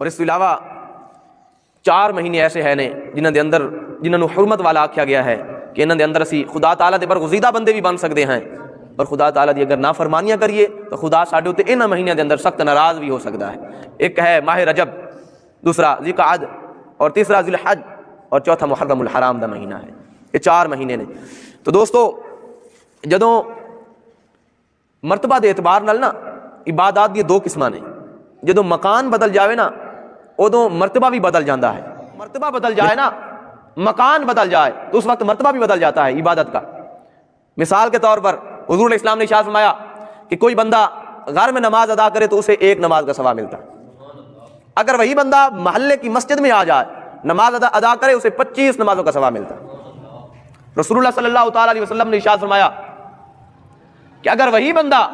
اور اس کے علاوہ 4 مہینے ایسے ہیں نے جنہاں نو حرمت والا آکھیا گیا ہے کہ انہاں دے اندر اسی خدا تعالیٰ دے برگزیدہ بندے بھی بن سکتے ہیں، اور خدا تعالیٰ دی اگر نافرمانیاں کریے تو خدا ساڈے تے انہاں مہینوں دے اندر سخت ناراض بھی ہو سکتا ہے۔ ایک ہے ماہ رجب، دوسرا ذی القعدہ، اور تیسرا ذی الحج، اور چوتھا محرم الحرام دا مہینہ ہے۔ یہ 4 مہینے نے۔ تو دوستو جدوں مرتبہ دے اعتبار نال نا عبادات دی 2 قسماں نے، جدوں مکان بدل جاوے نا ادوں مرتبہ بھی بدل جاتا ہے۔ مرتبہ بدل جائے نا، مکان بدل جائے تو اس وقت مرتبہ بھی بدل جاتا ہے عبادت کا۔ مثال کے طور پر حضور علیہ السلام نے ارشاد فرمایا کہ کوئی بندہ گھر میں نماز ادا کرے تو اسے 1 نماز کا ثواب ملتا ہے، اگر وہی بندہ محلے کی مسجد میں آ جائے نماز ادا کرے اسے 25 نمازوں کا ثواب ملتا ہے۔ رسول اللہ صلی اللہ تعالیٰ علیہ وسلم نے ارشاد فرمایا کہ اگر وہی بندہ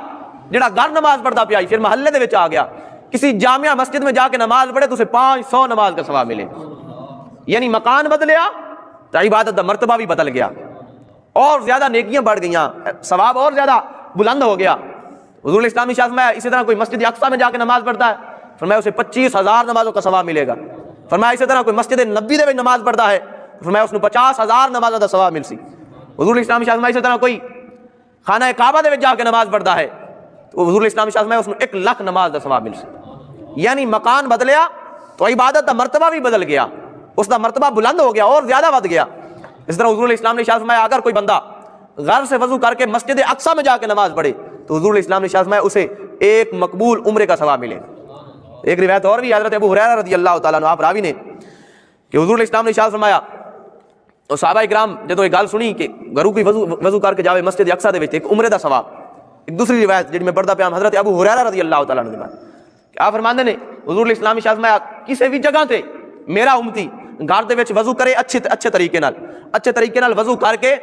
جڑا گھر نماز پڑھتا پیا پھر محلے دے وچ آ گیا کسی جامعہ مسجد میں جا کے نماز پڑھے تو اسے 500 نماز کا ثواب ملے، یعنی مکان بدلیا تو عبادت دا مرتبہ بھی بدل گیا، اور زیادہ نیکیاں بڑھ گئیاں، ثواب اور زیادہ بلند ہو گیا۔ حضور اسلامی شاہ فرمایا اسی طرح کوئی مسجد اقصیٰ میں جا کے نماز پڑھتا ہے، فرمایا اسے 25,000 نمازوں کا ثواب ملے گا۔ فرمایا اسی طرح کوئی مسجد نبی دے وچ نماز پڑھتا ہے، فرمایا اس نے 50,000 نمازوں کا ثواب مل سی۔ حضور اسلامی شاہ فرمایا اسی طرح کوئی خانہ کعبہ دے وچ جا کے نماز پڑھتا ہے تو حضور اسلامی شاہ فرمایا اس نے 1,00,000 نماز کا ثواب مل سی۔ یعنی مکان بدلیا تو عبادت کا مرتبہ بھی بدل گیا، اس کا مرتبہ بلند ہو گیا اور زیادہ ود گیا۔ اس طرح حضور اسلام نے ارشاد فرمایا اگر کوئی بندہ گھر سے وضو کر کے مسجد اقصیٰ میں جا کے نماز پڑھے تو حضور اسلام نے ارشاد فرمایا اسے 1 مقبول عمرے کا ثواب ملے گا۔ ایک روایت اور بھی حضرت ابو ہریرہ رضی اللہ تعالیٰ عنہ آپ راوی نے کہ حضور اسلام نے ارشاد فرمایا، اور صحابہ کرام جدوں یہ گل سنی کہ گھروں کی وضو کر کے جاوے مسجد اقصیٰ دے وچ ایک عمرے دا ثواب۔ ایک دوسری روایت جہی میں پڑھدا پیا حضرت ابو ہریرہ رضی اللہ تعالیٰ عنہ کہ آپ فرماندے نے حضور اسلام نے ارشاد فرمایا کسی بھی جگہ تے میرا امتی گھر دے وچ وضو کرے اچھے طریقے نال وضو کر کے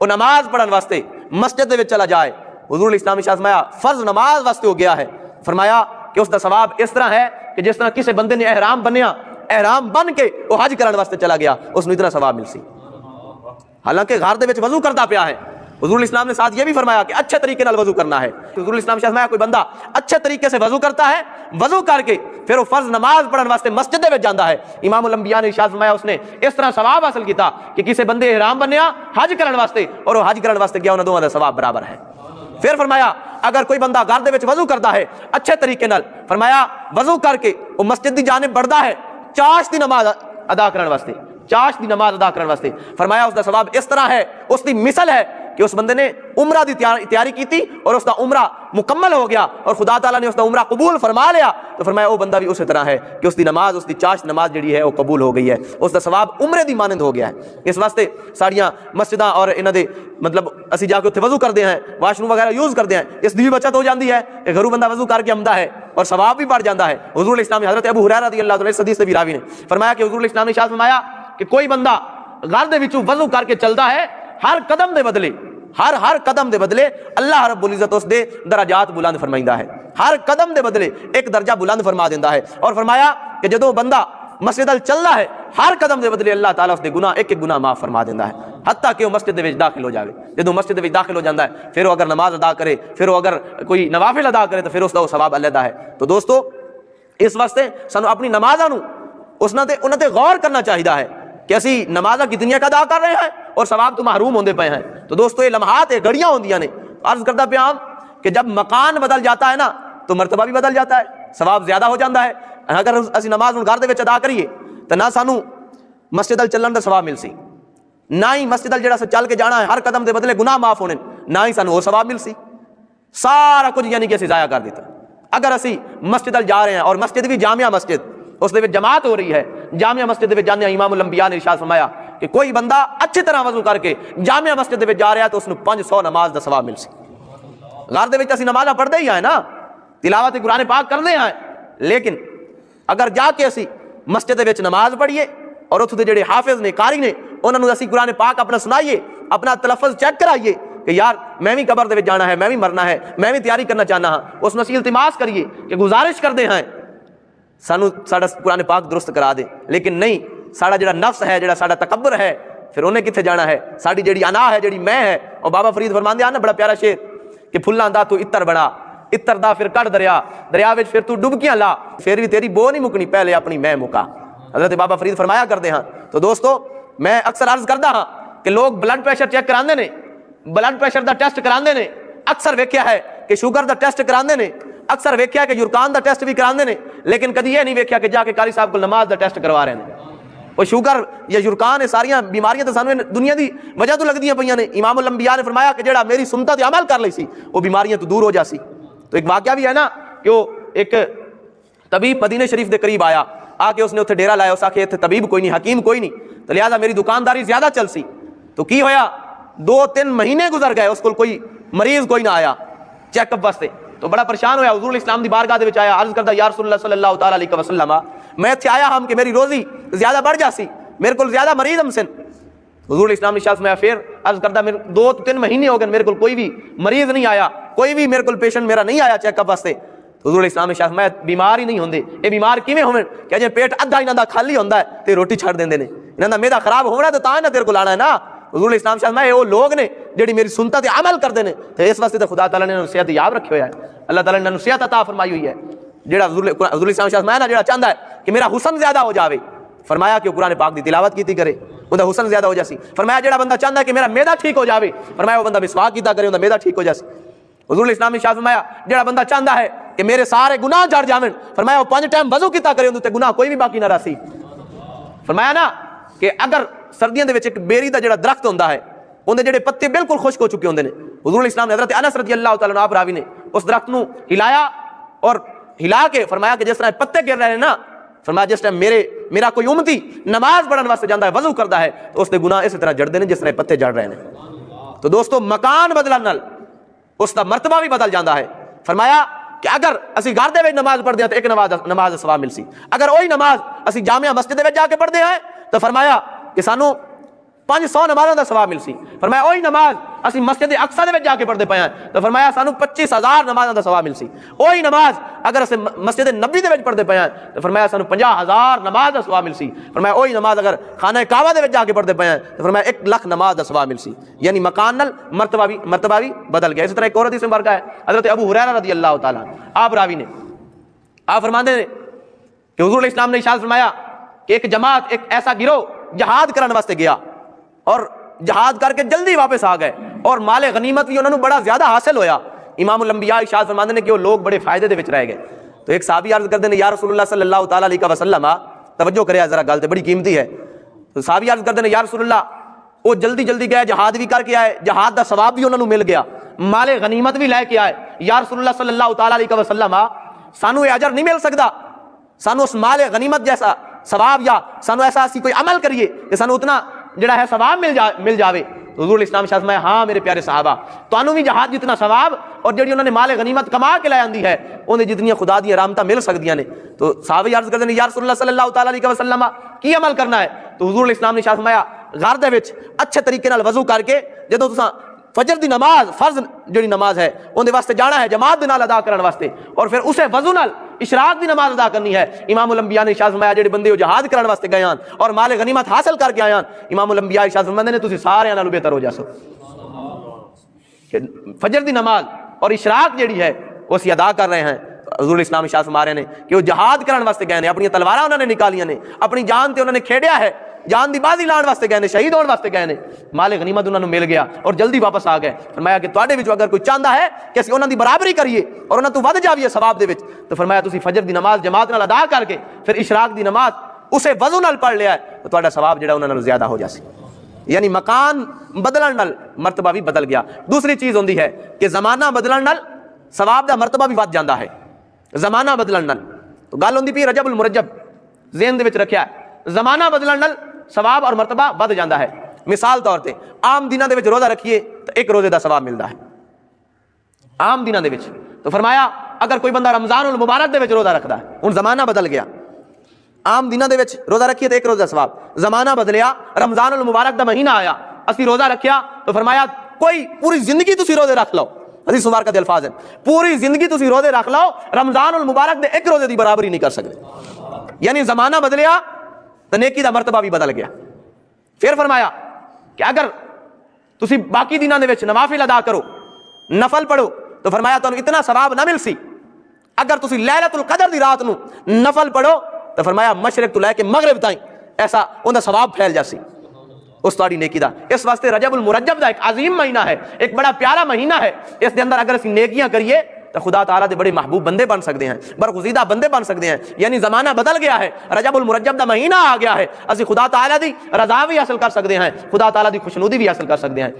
وہ نماز پڑھن واسطے مسجد دے وچ چلا جائے، حضور اسلام نے ارشاد فرمایا فرض نماز واسطے ہو گیا ہے۔ فرمایا کہ اس دا ثواب اس طرح ہے کہ جس طرح کسی بندے نے احرام بنیا، احرام بن کے وہ حج کرن واسطے چلا گیا اس نے اتنا ثواب مل سی، حالانکہ گھر دے وچ وضو کرتا پیا ہے۔ حضور اسلام نے ساتھ یہ بھی فرمایا کہ اچھے طریقے نال وضو کرنا ہے۔ حضور اسلام نے فرمایا کوئی بندہ اچھے طریقے سے وضو کرتا ہے، وضو کر کے پھر وہ فرض نماز پڑھن واسطے مسجد دے وچ جاندا ہے، امام الانبیاء نے ارشاد فرمایا اس نے اس طرح ثواب حاصل کیتا کہ کسی بندے احرام بنیا حج کرن واسطے اور وہ حج کرن واسطے گیا، انہاں دونوں دا ثواب برابر ہے۔ پھر فرمایا اگر کوئی بندہ گھر دے وچ وضو کرتا ہے اچھے طریقے نال، فرمایا وضو کر کے وہ مسجد دی جانب بڑھدا ہے چاش دی نماز ادا کرن واسطے، چاش دی نماز ادا کرن واسطے، فرمایا اس دا ثواب اس طرح ہے، اس دی مثل ہے کہ اس بندے نے عمرہ دی تیاری کی تھی اور اس کا عمرہ مکمل ہو گیا اور خدا تعالیٰ نے اس کا عمرہ قبول فرما لیا، تو فرمایا وہ بندہ بھی اسی طرح ہے کہ اس دی نماز، اس دی چاش نماز جڑی ہے وہ قبول ہو گئی ہے، اس کا ثواب عمرے دی مانند ہو گیا ہے۔ اس واسطے ساڑیاں مسجداں اور انہاں دے مطلب اسی جا کے اتنے وضو کرتے ہیں، واش روم وغیرہ یوز کرتے ہیں، اس دی بھی بچت ہو جاتی ہے کہ گھروں بندہ وضو کر کے آمدا ہے اور ثواب بھی بڑھ جاتا ہے۔ حضور اسلام حضرت ابو ہریرہ رضی اللہ تعالیٰ حدیث بھی راوی نے فرمایا کہ حضور اسلام نے ارشاد فرمایا کہ کوئی بندہ گھر دے وچوں وضو کر کے چلتا ہے، ہر قدم دے بدلے ہر قدم دے بدلے اللہ رب العزت اس دے درجات بلند فرمائندا ہے، ہر قدم دے بدلے ایک درجہ بلند فرما دیندا ہے۔ اور فرمایا کہ جدوں بندہ مسجد ال چلدا ہے ہر قدم دے بدلے اللہ تعالیٰ اس دے گناہ ایک گناہ معاف فرما دیندا ہے، حتیٰ کہ وہ مسجد دے وچ داخل ہو جاوے۔ جدوں مسجد دے وچ داخل ہو جاندا ہے پھر وہ اگر نماز ادا کرے، پھر وہ اگر کوئی نوافل ادا کرے تو پھر اس دا وہ ثواب علیحدہ ہے۔ تو دوستو اس واسطے سانو اپنی نمازاں نو انہاں تے غور کرنا چاہیدا ہے کہ اسی نمازاں کتنی ادا کر رہے ہیں اور ثواب تو محروم ہوندے پئے ہیں۔ تو دوستو یہ لمحات گھڑیاں ہوندیاں نے، عرض کرتا پیا کہ جب مکان بدل جاتا ہے نا تو مرتبہ بھی بدل جاتا ہے، ثواب زیادہ ہو جاتا ہے۔ اگر اسی نماز گھر دے وچ ادا کریے تو نہ سانو مسجد ال چلن دا ثواب مل سی، نہ ہی مسجد ال جڑا چل کے جانا ہے ہر قدم دے بدلے گناہ معاف ہونے، نہ ہی سانو وہ ثواب مل سی، سارا کچھ یعنی کہ اسی ضائع کر دیتا۔ اگر اسی مسجد ال جا رہے ہیں اور مسجد بھی جامعہ مسجد، اس دے وچ جماعت ہو رہی ہے، جامعہ مسجد دے وچ جانے امام الانبیاء نے ارشاد فرمایا کہ کوئی بندہ اچھی طرح وضو کر کے جامعہ مسجد دے وچ جا رہا ہے تو اس نو 500 نماز دا ثواب مل سی۔ گھر دے وچ اسی نمازاں پڑھدے ہی ہیں نا، تلاوت قرآن پاک کرنے ہیں، لیکن اگر جا کے اسی مسجد دے وچ نماز پڑھیے اور اتھے دے جڑے حافظ نے قاری نے انہاں نو اسی قرآن پاک اپنا سنائیے، اپنا تلفظ چیک کرائیے کہ یار میں بھی قبر دے وچ جانا ہے، میں بھی مرنا ہے، میں بھی تیاری کرنا چاہنا ہاں، اس نو اسی التماس کریے کہ گزارش کردے ہیں سانو ساڈا قرآن پاک درست کرا دے، لیکن نہیں، ساڈا جڑا نفس ہے، جڑا ساڈا تکبر ہے، پھر انہیں کتنے جانا ہے، ساڈی جڑی انا ہے، جڑی میں ہے۔ اور بابا فرید فرماندے ہیں نا بڑا پیارا شعر کہ پھلاں دا تو اتر بڑا اتردا پھر کٹ دریا، دریا وچ پھر تو ڈبکیاں لا، پھر بھی تیری بو نہیں مکنی، پہلے اپنی میں مکا۔ حضرت بابا فرید فرمایا کرتے ہیں۔ تو دوستو میں اکثر عرض کردا ہاں کہ لوگ بلڈ پریشر چیک کراندے نے، بلڈ پریشر دا ٹیسٹ کراندے نے، اکثر ویکھیا ہے کہ شوگر دا ٹیسٹ کراندے نے، اکثر ویکھیا کہ یورکان دا ٹیسٹ بھی کراندے نے، لیکن کدی یہ نہیں ویکھیا کہ جا کے قاری صاحب کو نماز دا ٹیسٹ کروا رہے ہیں۔ وہ شوگر یا یورکان ساریاں بیماریاں تو سانو دنیا دی وجہ تو لگدیاں پیاں نے۔ امام الانبیاء نے فرمایا کہ جڑا میری سنت تے عمل کر لئی سی وہ بیماریاں تو دور ہو جاسی۔ تو ایک واقعہ بھی ہے نا کہ وہ ایک طبیب مدینے شریف دے قریب آیا، آ کے اس نے اتنے ڈیرا لایا، اس آخے اتنے طبیب کوئی نہیں، حکیم کوئی نہیں، تو لہٰذا میری دکانداری زیادہ چل سی۔ تو کی ہویا 2-3 مہینے گزر گئے، اس کو کوئی مریض کوئی نہ آیا چیک اپ واسطے۔ تو بڑا پریشان ہویا، حضور اسلام دی بارگاہ دے وچ آیا، عرض کردا یا رسول اللہ صلی اللہ تعالی علیہ وسلم میں اتنے آیا ہم کہ میری روزی زیادہ بڑھ جاسی، میرے کو زیادہ مریض ہم سن۔ حضور اسلام نے شاہ میں پھر عرض کردا میرے 2-3 مہینے ہو گئے میرے کو کوئی بھی مریض نہیں آیا، کوئی بھی میرے کو پیشنٹ میرا نہیں آیا چیک اپ واسطے۔ حضور اسلام نے شاہ میں بیمار ہی نہیں ہوندے، اے بیمار کیویں ہوون کہ جے پیٹ ادھا انہاں دا خالی ہوندا ہے تے روٹی چھڑ دیندے نے، انہاں دا معدہ خراب ہونا تے تاں نہ تیرے کو لانا ہے نا۔ حضور اسلام شاہ میں وہ لوگ نے جڑی میری سنت تے عمل کردے نے، تے اس واسطے تے خدا تعالی نے انہاں نوں صحت یاب رکھے ہویا ہے، اللہ تعالی نے انہاں نوں صحت عطا فرمائی ہوئی ہے۔ جڑا حضور اسلام شاہ میں نا جڑا چاہندا ہے کہ میرا حسن زیادہ ہو جاوے، فرمایا کہ قرآن پاک دی تلاوت کیتی کرے، اوندا حسن زیادہ ہو جاسی۔ فرمایا جڑا بندہ چاہندا ہے کہ میرا معدہ ٹھیک ہو جاوے، فرمایا وہ بندہ مسواک کیتا کرے، اوندا معدہ ٹھیک ہو جاسی۔ حضور اسلام نے شاہ فرمایا جڑا بندہ چاہندا ہے کہ میرے سارے گناہ جھڑ جاون، فرمایا وہ 5 ٹائم وضو کیتا کرے، اوندا تے گناہ کوئی بھی باقی نہ رہسی۔ فرمایا نا کہ اگر سردیاں دے وچ ایک بیری دا جڑا درخت ہوندا ہے، اندے جڑے پتے بالکل خشک ہو چکے ہوندے نے، حضور اسلام نے حضرت انس رضی اللہ تعالی عنہ آپ راوی نے اس درخت نو ہلایا اور ہلا کے فرمایا کہ جس طرح پتے گر رہے ہیں نا، فرمایا جس ٹائم میرا کوئی امتی نماز پڑھن واسطے جاندا ہے، وضو کردا ہے، تو اس دے گناہ اس طرح جڑدے نے جس طرح پتے جڑ رہے ہیں۔ تو دوستو مکان بدلن نال اس دا مرتبہ بھی بدل جاندا ہے۔ فرمایا کہ اگر اسی گھر دے وچ نماز پڑھدے ہیں تو ایک نماز دا ثواب ملسی، اگر وہی نماز اسی جامع مسجد دے وچ جا کے پڑھدے ہیں تو فرمایا کہ سانو 500 نمازوں دا ثواب ملسی۔ فرمایا وہی نماز اسی مسجد اقصی دے وچ جا کے پڑھدے پے ہیں تو فرمایا سانو 25,000 نمازوں دا ثواب ملسی۔ وہی نماز اگر اسی مسجد نبی دے وچ پڑھدے پے ہیں تو فرمایا سانو 50,000 نماز دا ثواب ملسی۔ فرمایا وہی نماز اگر خانہ کعبہ دے وچ جا کے پڑھدے پے ہیں تو فرمایا 1,00,000 نماز دا ثواب ملسی۔ یعنی مکان نال مرتبہ بھی بدل گیا۔ اسی طرح ایک اور حدیث مبارکہ ہے حضرت ابو ہریرہ رضی اللہ تعالی عنہ آپ راوی نے، آپ فرماندے ہیں کہ حضور علیہ السلام نے ارشاد فرمایا کہ ایک جماعت، ایک ایسا گروہ جہاد کرنے واسطے گیا اور جہاد کر کے جلدی واپس آ گئے اور مال غنیمت بھی انہوں نے بڑا زیادہ حاصل ہویا۔ امام الانبیاء ارشاد فرماندے نے کہ وہ لوگ بڑے فائدے دے وچ رہ گئے۔ تو ایک صحابی عرض کردے نے یا رسول اللہ صلی اللہ تعالی علیہ وسلم، توجہ کرے ذرا گل تے بڑی قیمتی ہے۔ تو صحابی عرض کردے نے یا رسول اللہ وہ جلدی گئے، جہاد بھی کر کے آئے، جہاد دا ثواب بھی انہوں نے مل گیا، مال غنیمت بھی لے کے آئے۔ یا رسول اللہ صلی اللہ تعالی علیہ وسلم سانو یہ اجر نہیں مل سکتا، سانو اس مال غنیمت جیسا ثواب یا سانو ایسا اسی کوئی عمل کریے کہ سانو اتنا جڑا ہے ثواب مل جاوے۔ حضور اسلام شاہ میں ہاں میرے پیارے صحابہ، تانوں بھی جہاد جتنا ثواب اور جڑی انہوں نے مال غنیمت کما کے لے آندی ہے انہیں جتنی خدا دی رحمتاں مل سکدیاں نے۔ تو صحابہ عرض کردے نے یا رسول اللہ صلی اللہ تعالی علیہ وسلم کی عمل کرنا ہے؟ تو حضور اسلام نے شاہ فرمایا گھر دے وچ اچھے طریقے نال وضو کر کے جدوں تساں فجر دی نماز فرض جڑی نماز ہے اون دے واسطے جانا ہے جماعت دے نال ادا کرن واسطے، اور پھر اسے وضو نال اشراق دی نماز ادا کرنی ہے۔ امام الانبیاء نے ارشاد فرمایا جڑے بندے جہاد کرن واسطے گئے ہیں اور مال غنیمت حاصل کر کے آئے ہیں، امام الانبیاء ارشاد فرماندے نے تسی سارے نالوں بہتر ہو جاسو کہ فجر دی نماز اور اشراق جڑی ہے وہ اسی ادا کر رہے ہیں۔ حضور اسلام ارشاد فرما رہے ہیں کہ وہ جہاد کرن واسطے گئے ہیں، اپنی تلواراں انہوں نے نکالیاں نے، اپنی جان تے انہوں نے کھیڑیا ہے، جان دی بازی لان واسطے گئے نے، شہید ہونے واسطے گئے نے، مال غنیمت انہوں نے مل گیا اور جلدی واپس آ گئے۔ فرمایا کہ تواڈے وچ اگر کوئی چاہندا ہے کہ اسی انہاں دی برابری کریے اور انہاں تو ود جاویے ثواب دے وچ، تو فرمایا تسی فجر دی نماز جماعت نال ادا کر کے پھر اشراق دی نماز اسے وضو نال پڑھ لیا ہے تو تہاڈا ثواب جڑا انہاں نال زیادہ ہو جاسی۔ یعنی مکان بدلن نال مرتبہ بھی بدل گیا۔ دوسری چیز ہوندی ہے کہ زمانہ بدلن نال ثواب دا مرتبہ بھی ود جاندا ہے، زمانہ بدلن نال۔ تو گل ہوندی پئی رجب المرجب ذہن دے وچ رکھیا ہے، زمانہ بدلن نال ثواب اور مرتبہ بد جاندا ہے۔ مثال طور تے عام دنوں دے وچ روزہ رکھیے تو ایک روزے دا ثواب ملدا ہے عام دنوں دے وچ۔ تو فرمایا اگر کوئی بندہ رمضان المبارک دے وچ روزہ رکھدا ہے، ہن زمانہ بدل گیا، عام دنوں دے وچ روزہ رکھیے تو ایک روزہ ثواب، زمانہ بدلیا، رمضان المبارک دا مہینہ آیا، اسی روزہ رکھیا تو فرمایا کوئی پوری زندگی تسی روزے رکھ لو، حدیث مبارکہ دے الفاظ ہیں پوری زندگی تسی روزے رکھ لو، رمضان المبارک دے ایک روزے دی برابری نہیں کر سکتے۔ یعنی زمانہ بدلیا تو نیکی دا مرتبہ بھی بدل گیا۔ پھر فرمایا کہ اگر تسی باقی دنوں دے وچ نوافل ادا کرو، نفل پڑھو، تو فرمایا تمہیں اتنا ثواب نہ مل سی اگر تسی لیلۃ القدر دی رات نو نفل پڑھو تو فرمایا مشرق تو لے کے مغرب تائیں ایسا اوندا ثواب پھیل جاسی اس تاری نیکی دا. اس واسطے رجب المرجب دا ایک عظیم مہینہ ہے, ایک بڑا پیارا مہینہ ہے. اس دے اندر اگر اسی نیکیاں کریے تو خدا تعالیٰ دے بڑے محبوب بندے بن سکتے ہیں, برگزیدہ بندے بن سکتے ہیں. یعنی زمانہ بدل گیا ہے, رجب المرجب دا مہینہ آ گیا ہے, اسی خدا تعالیٰ دی رضا بھی حاصل کر سکتے ہیں, خدا تعالیٰ دی خوشنودی بھی حاصل کر سکتے ہیں.